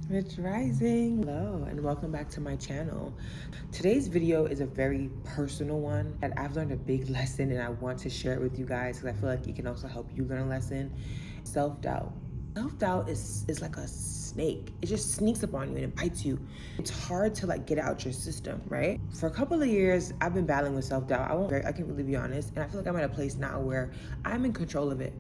Rich Rising. Hello and welcome back to my channel. Today's video is a very personal one that I've learned a big lesson and I want to share it with you guys because I feel like it can also help you learn a lesson. Self-doubt. Self-doubt is like a snake. It just sneaks up on you and it bites you. It's hard to like get out your system, right? For a couple of years, I've been battling with self-doubt. I can really be honest. And I feel like I'm at a place now where I'm in control of it.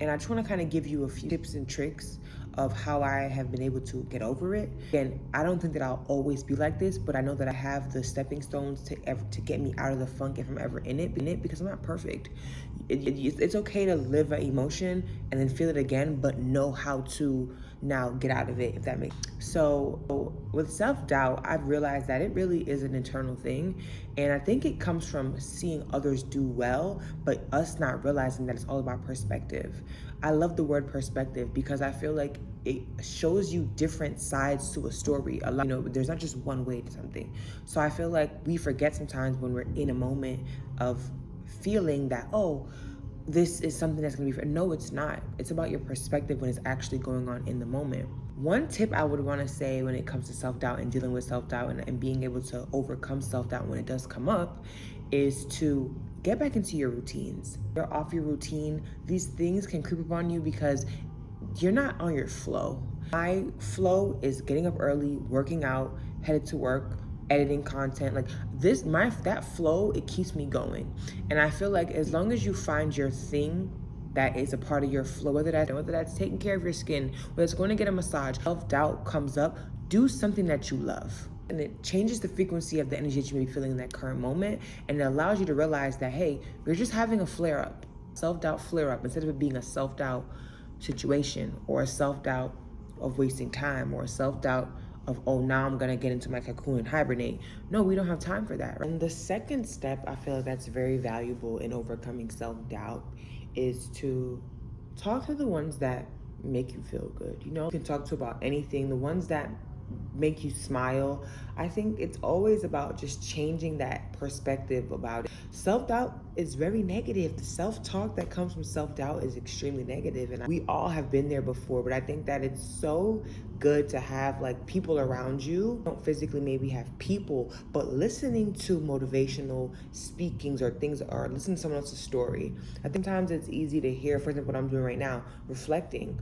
And I just want to kind of give you a few tips and tricks of how I have been able to get over it. And I don't think that I'll always be like this, but I know that I have the stepping stones to get me out of the funk if I'm ever in it, because I'm not perfect. It's okay to live an emotion and then feel it again, but know how to now get out of it, if that makes sense. So with self-doubt, I've realized that it really is an internal thing. And I think it comes from seeing others do well, but us not realizing that it's all about perspective. I love the word perspective because I feel like it shows you different sides to a story. There's not just one way to something. So I feel like we forget sometimes when we're in a moment of feeling that, oh, this is something that's gonna be fair. No, it's not. It's about your perspective when it's actually going on in the moment. One tip I would wanna say when it comes to self-doubt and dealing with self-doubt and being able to overcome self-doubt when it does come up is to get back into your routines. You're off your routine. These things can creep up on you because you're not on your flow. My flow is getting up early, working out, headed to work, editing content. Like that flow, it keeps me going. And I feel like as long as you find your thing that is a part of your flow, whether that's taking care of your skin, whether it's going to get a massage, self-doubt comes up, do something that you love. And it changes the frequency of the energy that you may be feeling in that current moment. And it allows you to realize that, hey, you're just having a flare up, self-doubt flare up, instead of it being a self-doubt situation or a self-doubt of wasting time or a self-doubt of, oh, now I'm gonna get into my cocoon and hibernate. No, we don't have time for that. And the second step I feel like that's very valuable in overcoming self-doubt is to talk to the ones that make you feel good. You can talk to about anything, the ones that make you smile. I think it's always about just changing that perspective about it. Self-doubt is very negative. The self-talk that comes from self-doubt is extremely negative, and we all have been there before, but I think that it's so good to have like people around you. Don't physically maybe have people, but listening to motivational speakings or things, or listening to someone else's story. I think sometimes it's easy to hear, for example, what I'm doing right now, reflecting.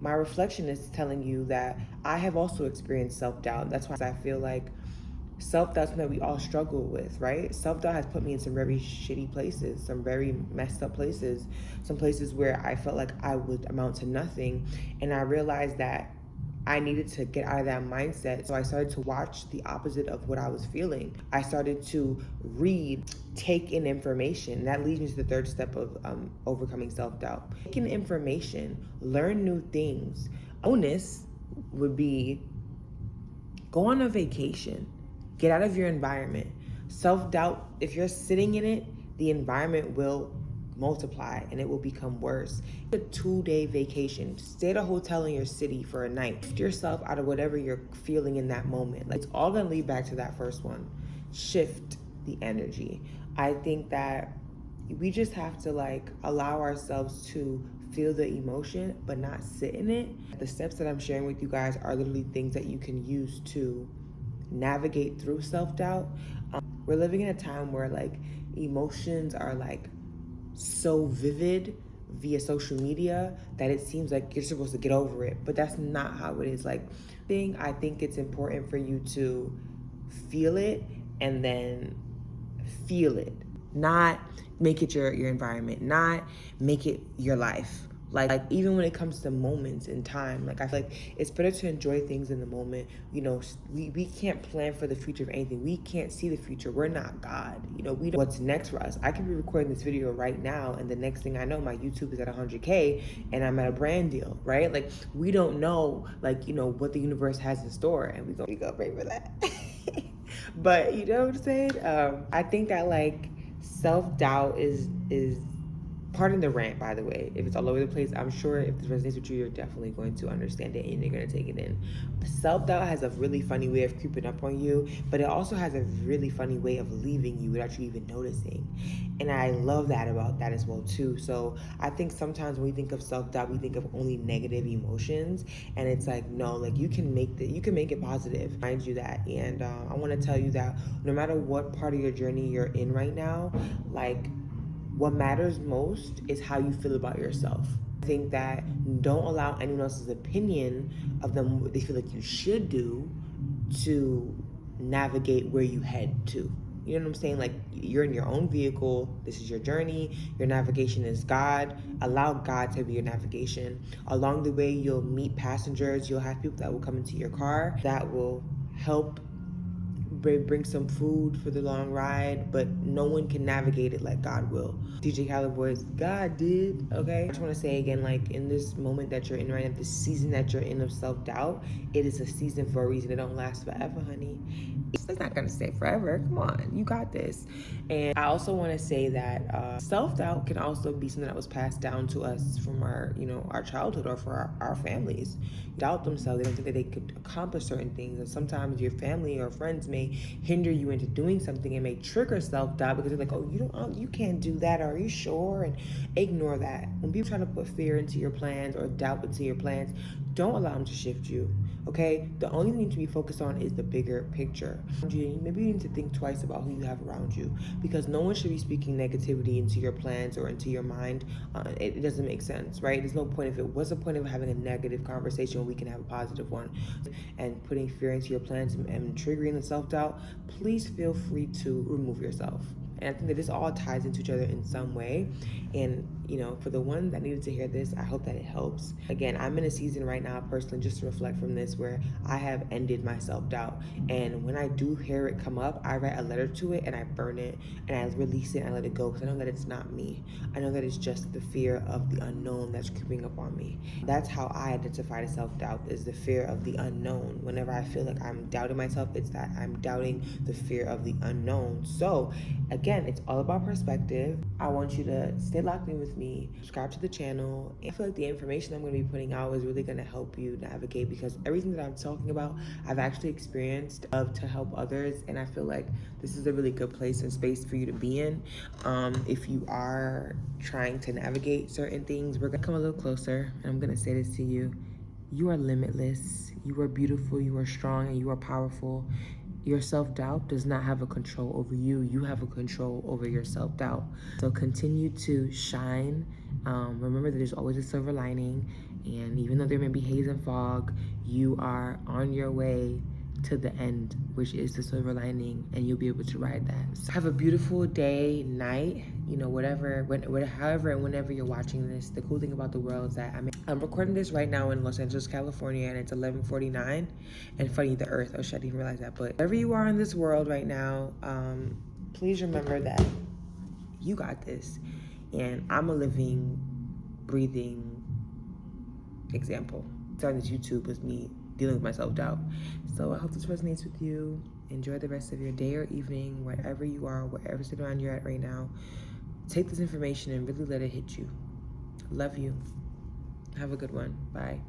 My reflection is telling you that I have also experienced self-doubt. That's why I feel like self-doubt is something that we all struggle with, right? Self-doubt has put me in some very shitty places, some very messed up places, some places where I felt like I would amount to nothing. And I realized that I needed to get out of that mindset. So I started to watch the opposite of what I was feeling. I started to read, take in information. That leads me to the third step of overcoming self-doubt. Take in information, learn new things. Bonus would be go on a vacation, get out of your environment. Self-doubt, if you're sitting in it, the environment will multiply and it will become worse. A 2-day vacation, stay at a hotel in your city for a night. Shift yourself out of whatever you're feeling in that moment. Like, it's all gonna lead back to that first one. Shift the energy. I think that we just have to like allow ourselves to feel the emotion but not sit in it. The steps that I'm sharing with you guys are literally things that you can use to navigate through self-doubt. We're living in a time where like emotions are like so vivid via social media that it seems like you're supposed to get over it, but that's not how it is. I think it's important for you to feel it and then feel it, not make it your environment, not make it your life. Like even when it comes to moments in time, like I feel like it's better to enjoy things in the moment. We can't plan for the future of anything. We can't see the future. We're not God. We don't what's next for us. I could be recording this video right now and the next thing I know, my YouTube is at 100K and I'm at a brand deal, right? Like we don't know what the universe has in store, and we go pray for that. But you know what I'm saying? I think that like self-doubt is Pardon the rant, by the way. If it's all over the place, I'm sure if this resonates with you, you're definitely going to understand it and you're going to take it in. Self-doubt has a really funny way of creeping up on you, but it also has a really funny way of leaving you without you even noticing. And I love that about that as well too. So I think sometimes when we think of self-doubt, we think of only negative emotions, and it's like, no, like you can make it positive. Mind you that. And I want to tell you that no matter what part of your journey you're in right now, like, what matters most is how you feel about yourself. I think that don't allow anyone else's opinion of them, what they feel like you should do, to navigate where you head to. You know what I'm saying? Like, you're in your own vehicle. This is your journey. Your navigation is God. Allow God to be your navigation. Along the way, you'll meet passengers. You'll have people that will come into your car that will help bring some food for the long ride, but no one can navigate it like God will. DJ Khaled voice, God did, okay? I just want to say again, like, in this moment that you're in right now, this season that you're in of self-doubt, it is a season for a reason. It don't last forever, honey. It's not gonna stay forever. Come on, you got this. And I also want to say that self-doubt can also be something that was passed down to us from our, our childhood or for our families. Doubt themselves. They don't think that they could accomplish certain things, and sometimes your family or friends may hinder you into doing something and may trigger self-doubt because they're like, oh, you can't do that, or are you sure? And ignore that. When people try to put fear into your plans or doubt into your plans, don't allow them to shift you. Okay, the only thing you need to be focused on is the bigger picture. Maybe you need to think twice about who you have around you, because no one should be speaking negativity into your plans or into your mind. It doesn't make sense, right? There's no point. If it was a point of having a negative conversation, we can have a positive one. And putting fear into your plans and triggering the self-doubt, please feel free to remove yourself. And I think that this all ties into each other in some way. And, for the one that needed to hear this, I hope that it helps. Again, I'm in a season right now, personally, just to reflect from this, where I have ended my self-doubt. And when I do hear it come up, I write a letter to it and I burn it and I release it and I let it go, because I know that it's not me. I know that it's just the fear of the unknown that's creeping up on me. That's how I identify the self-doubt, is the fear of the unknown. Whenever I feel like I'm doubting myself, it's that I'm doubting the fear of the unknown. So again, it's all about perspective. I want you to stay locked in with me, subscribe to the channel. I feel like the information I'm going to be putting out is really going to help you navigate, because everything that I'm talking about, I've actually experienced to help others. And I feel like this is a really good place and space for you to be in. If you are trying to navigate certain things, we're going to come a little closer. And I'm going to say this to you. You are limitless. You are beautiful. You are strong, and you are powerful. Your self-doubt does not have a control over you. You have a control over your self-doubt. So continue to shine. Remember that there's always a silver lining. And even though there may be haze and fog, you are on your way to the end, which is the silver lining, and you'll be able to ride that. So have a beautiful day, night, however and whenever you're watching this. The cool thing about the world is that I'm recording this right now in Los Angeles, California, and it's 11:49. And funny, the earth, oh shit, I didn't even realize that. But wherever you are in this world right now, please remember that you got this. And I'm a living, breathing example. Starting this YouTube was me dealing with my self-doubt. So I hope this resonates with you. Enjoy the rest of your day or evening, wherever you are, wherever state around you're at right now. Take this information and really let it hit you. Love you. Have a good one. Bye.